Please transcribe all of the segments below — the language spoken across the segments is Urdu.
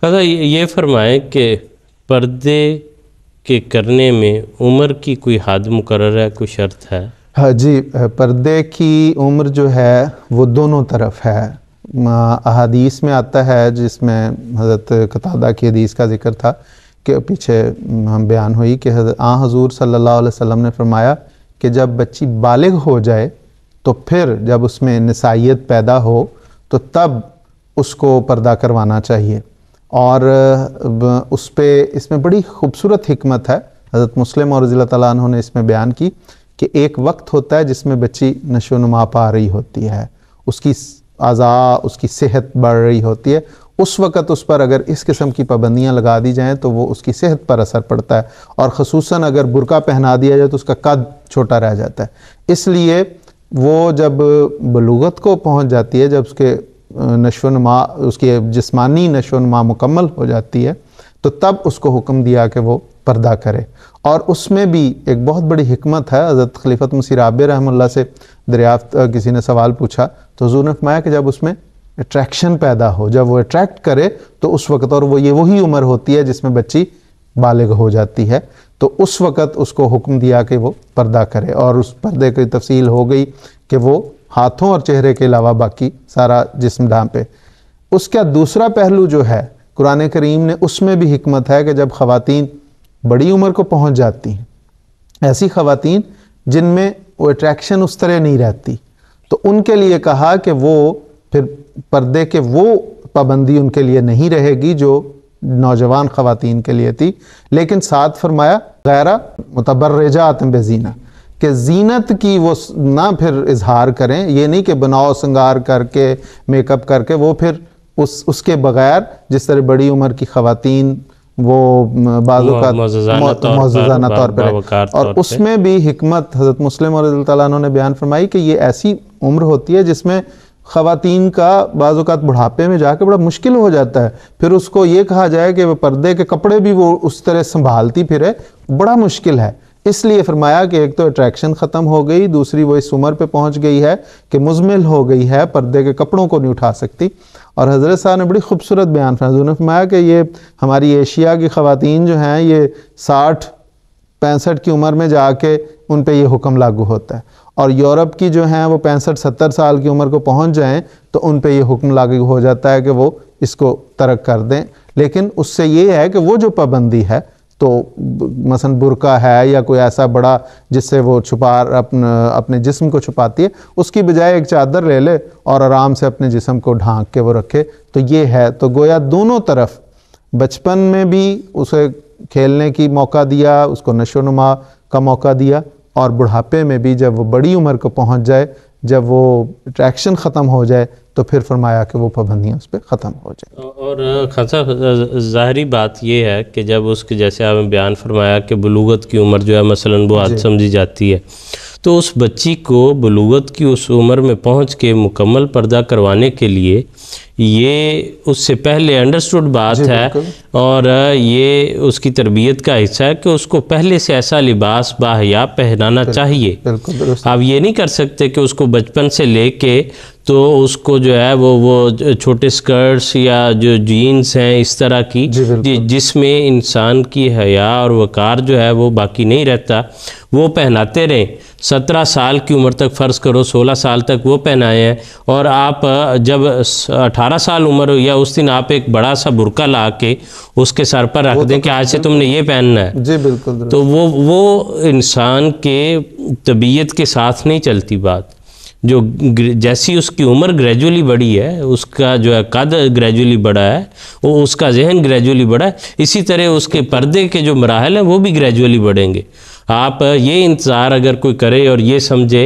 اگر یہ فرمائیں کہ پردے کے کرنے میں عمر کی کوئی حد مقرر ہے، کوئی شرط ہے؟ ہاں جی، پردے کی عمر جو ہے وہ دونوں طرف ہے۔ احادیث میں آتا ہے جس میں حضرت قتادہ کی حدیث کا ذکر تھا کہ پیچھے ہم بیان ہوئی کہ حضور صلی اللہ علیہ وسلم نے فرمایا کہ جب بچی بالغ ہو جائے تو پھر جب اس میں نسائیت پیدا ہو تو تب اس کو پردہ کروانا چاہیے۔ اور اس میں بڑی خوبصورت حکمت ہے، حضرت مسلم اور رضی اللہ تعالیٰ عنہ نے اس میں بیان کی کہ ایک وقت ہوتا ہے جس میں بچی نشو و نما پا رہی ہوتی ہے، اس کی اعضاء، اس کی صحت بڑھ رہی ہوتی ہے، اس وقت اس پر اگر اس قسم کی پابندیاں لگا دی جائیں تو وہ اس کی صحت پر اثر پڑتا ہے، اور خصوصاً اگر برقع پہنا دیا جائے تو اس کا قد چھوٹا رہ جاتا ہے۔ اس لیے وہ جب بلوغت کو پہنچ جاتی ہے، جب اس کے نشو و نما، اس کی جسمانی نشو و نما مکمل ہو جاتی ہے، تو تب اس کو حکم دیا کہ وہ پردہ کرے۔ اور اس میں بھی ایک بہت بڑی حکمت ہے۔ حضرت خلیفۃ مسیح رابع رحمہ اللہ سے دریافت، کسی نے سوال پوچھا تو حضور نے فرمایا کہ جب اس میں اٹریکشن پیدا ہو، جب وہ اٹریکٹ کرے تو اس وقت، اور وہ یہ وہی عمر ہوتی ہے جس میں بچی بالغ ہو جاتی ہے، تو اس وقت اس کو حکم دیا کہ وہ پردہ کرے۔ اور اس پردے کی تفصیل ہو گئی کہ وہ ہاتھوں اور چہرے کے علاوہ باقی سارا جسم ڈھانپے۔ اس کا دوسرا پہلو جو ہے قرآن کریم نے، اس میں بھی حکمت ہے کہ جب خواتین بڑی عمر کو پہنچ جاتی ہیں، ایسی خواتین جن میں وہ اٹریکشن اس طرح نہیں رہتی، تو ان کے لیے کہا کہ وہ پھر پردے کے وہ پابندی ان کے لیے نہیں رہے گی جو نوجوان خواتین کے لیے تھی، لیکن ساتھ فرمایا غیر متبرجات بزینہ، کہ زینت کی وہ نہ پھر اظہار کریں، یہ نہیں کہ بناؤ سنگار کر کے میک اپ کر کے، وہ پھر اس کے بغیر جس طرح بڑی عمر کی خواتین وہ بعض اوقات معززانہ طور پر، اور اس میں بھی حکمت حضرت مسلم اور رضی اللہ تعالیٰ عنہ نے بیان فرمائی کہ یہ ایسی عمر ہوتی ہے جس میں خواتین کا بعض اوقات بڑھاپے میں جا کے بڑا مشکل ہو جاتا ہے، پھر اس کو یہ کہا جائے کہ وہ پردے کے کپڑے بھی وہ اس طرح سنبھالتی پھرے، بڑا مشکل ہے۔ اس لیے فرمایا کہ ایک تو اٹریکشن ختم ہو گئی، دوسری وہ اس عمر پہ پہنچ گئی ہے کہ مزمل ہو گئی ہے، پردے کے کپڑوں کو نہیں اٹھا سکتی۔ اور حضرت صاحب نے بڑی خوبصورت بیان فرمایا، حضور نے فرمایا کہ یہ ہماری ایشیا کی خواتین جو ہیں یہ 60-65 کی عمر میں جا کے ان پہ یہ حکم لاگو ہوتا ہے، اور یورپ کی جو ہیں وہ 65-70 سال کی عمر کو پہنچ جائیں تو ان پہ یہ حکم لاگو ہو جاتا ہے کہ وہ اس کو ترک کر دیں۔ لیکن اس سے یہ ہے کہ وہ جو پابندی ہے تو مثلا برقع ہے یا کوئی ایسا بڑا جس سے وہ اپنے جسم کو چھپاتی ہے، اس کی بجائے ایک چادر لے لے اور آرام سے اپنے جسم کو ڈھانک کے وہ رکھے، تو یہ ہے۔ تو گویا دونوں طرف بچپن میں بھی اسے کھیلنے کی موقع دیا، اس کو نشو و نما کا موقع دیا، اور بڑھاپے میں بھی جب وہ بڑی عمر کو پہنچ جائے، جب وہ اٹریکشن ختم ہو جائے تو پھر فرمایا کہ وہ پابندیاں اس پہ ختم ہو جائیں۔ اور خان صاحب ظاہری بات یہ ہے کہ جب اس کے جیسے آپ نے بیان فرمایا کہ بلوغت کی عمر جو ہے مثلاً وہ حد سمجھی جاتی ہے، تو اس بچی کو بلوغت کی اس عمر میں پہنچ کے مکمل پردہ کروانے کے لیے یہ اس سے پہلے انڈرسٹوڈ بات ہے، اور یہ اس کی تربیت کا حصہ ہے کہ اس کو پہلے سے ایسا لباس باحیا پہنانا چاہیے۔ آپ یہ نہیں کر سکتے کہ اس کو بچپن سے لے کے تو اس کو جو ہے وہ چھوٹے سکرٹس یا جو جینز ہیں اس طرح کی جس میں انسان کی حیا اور وقار جو ہے وہ باقی نہیں رہتا، وہ پہناتے رہیں۔ 17 سال کی عمر تک فرض کرو 16 سال تک وہ پہنائے ہیں، اور آپ جب 18 سال عمر ہو یا اس دن آپ ایک بڑا سا برقع لا کے اس کے سر پر رکھ دیں کہ آج سے تم نے یہ پہننا ہے، جی بالکل، تو وہ انسان کے طبیعت کے ساتھ نہیں چلتی بات۔ جو جیسی اس کی عمر گریجولی بڑھی ہے، اس کا جو ہے قد گریجولی بڑھا ہے، وہ اس کا ذہن گریجولی بڑھا ہے، اسی طرح اس کے پردے کے جو مراحل ہیں وہ بھی گریجولی بڑھیں گے۔ آپ یہ انتظار اگر کوئی کرے اور یہ سمجھے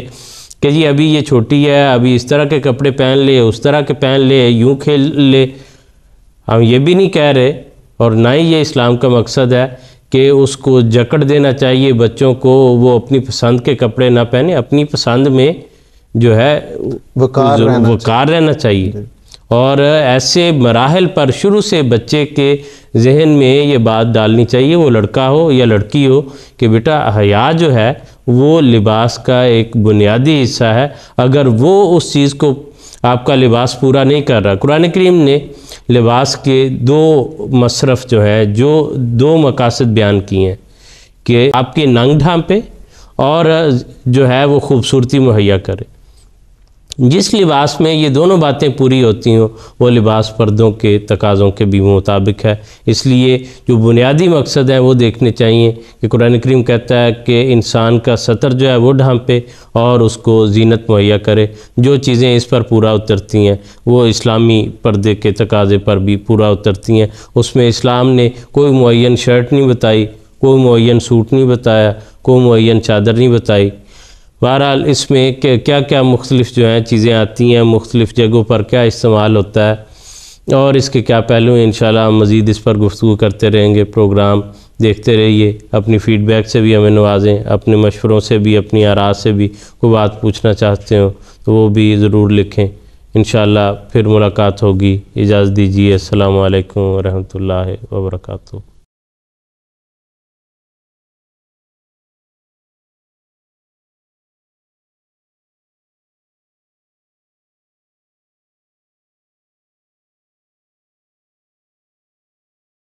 کہ جی ابھی یہ چھوٹی ہے، ابھی اس طرح کے کپڑے پہن لے، اس طرح کے پہن لے، یوں کھیل لے، ہم یہ بھی نہیں کہہ رہے، اور نہ ہی یہ اسلام کا مقصد ہے کہ اس کو جکڑ دینا چاہیے بچوں کو، وہ اپنی پسند کے کپڑے نہ پہنے، اپنی پسند میں جو ہے وقار رہنا چاہیے۔ اور ایسے مراحل پر شروع سے بچے کے ذہن میں یہ بات ڈالنی چاہیے، وہ لڑکا ہو یا لڑکی ہو، کہ بیٹا حیا جو ہے وہ لباس کا ایک بنیادی حصہ ہے۔ اگر وہ اس چیز کو آپ کا لباس پورا نہیں کر رہا۔ قرآن کریم نے لباس کے دو مصرف جو ہے، جو دو مقاصد بیان کی ہیں کہ آپ کے ننگ ڈھانپے اور جو ہے وہ خوبصورتی مہیا کرے۔ جس لباس میں یہ دونوں باتیں پوری ہوتی ہوں وہ لباس پردوں کے تقاضوں کے بھی مطابق ہے۔ اس لیے جو بنیادی مقصد ہے وہ دیکھنے چاہیے کہ قرآن کریم کہتا ہے کہ انسان کا ستر جو ہے وہ ڈھانپے اور اس کو زینت مہیا کرے۔ جو چیزیں اس پر پورا اترتی ہیں وہ اسلامی پردے کے تقاضے پر بھی پورا اترتی ہیں۔ اس میں اسلام نے کوئی معین شرٹ نہیں بتائی، کوئی معین سوٹ نہیں بتایا، کوئی معین چادر نہیں بتائی۔ بہرحال اس میں کیا کیا مختلف جو ہیں چیزیں آتی ہیں، مختلف جگہوں پر کیا استعمال ہوتا ہے اور اس کے کیا پہلو ہیں، انشاءاللہ ہم مزید اس پر گفتگو کرتے رہیں گے۔ پروگرام دیکھتے رہیے، اپنی فیڈ بیک سے بھی ہمیں نوازیں، اپنے مشوروں سے بھی، اپنی آراء سے بھی کوئی بات پوچھنا چاہتے ہو تو وہ بھی ضرور لکھیں۔ انشاءاللہ پھر ملاقات ہوگی۔ اجازت دیجیے، السلام علیکم ورحمۃ اللہ وبرکاتہ۔